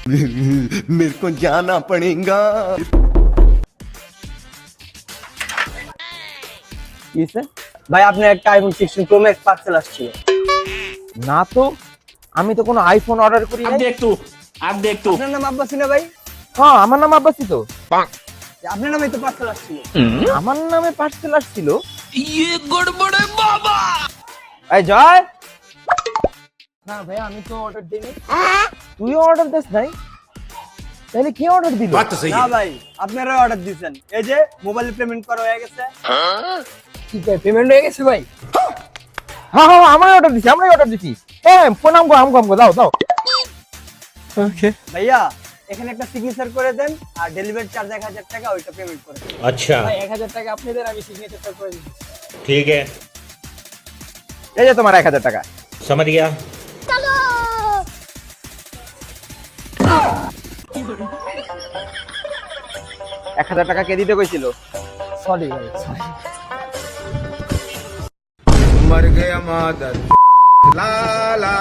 मेरे को जाना पड़ेगा। ভাই আপনার একটা আইফোন 16 প্রো ম্যাক্স পার্সেল আসছিল। না তো, আমি তো কোনো আইফোন অর্ডার করি নাই। আপনার নাম আব্বাসি না ভাই? হ্যাঁ, আমার নাম আব্বাসি তো। আপনার নামে তো পার্সেল আসছিল। আমার নামে পার্সেল আসছিল। এই জয়, না ভাই আমি তো অর্ডার দিইনি। তুইও অর্ডার দিস নাই? তাহলে কে অর্ডার দিল? না ভাই, আপনারা অর্ডার দিয়েছেন। এই যে মোবাইলে পেমেন্ট করা হয়ে গেছে। ঠিক আছে, পেমেন্ট হয়ে গেছে ভাই। হ্যাঁ হ্যাঁ, আমরাই অর্ডার দিছি, আমরাই অর্ডার দিছি। ফোন আমগো দাও দাও। ওকে ভাইয়া এখানে একটা সিগনেচার করে দেন আর ডেলিভারি চার্জ 1000 টাকা ওইটা পেমেন্ট করে দেন। अच्छा ভাই 1000 টাকা আপনি দেন, আমি সিগনেচারটা করে দিচ্ছি। ठीक है, এই যে তোমার 1000 টাকা। समझ गया। 1000 টাকা কে দিতে কইছিল? সরি ভাই, সরি। मर गया मादर लाला।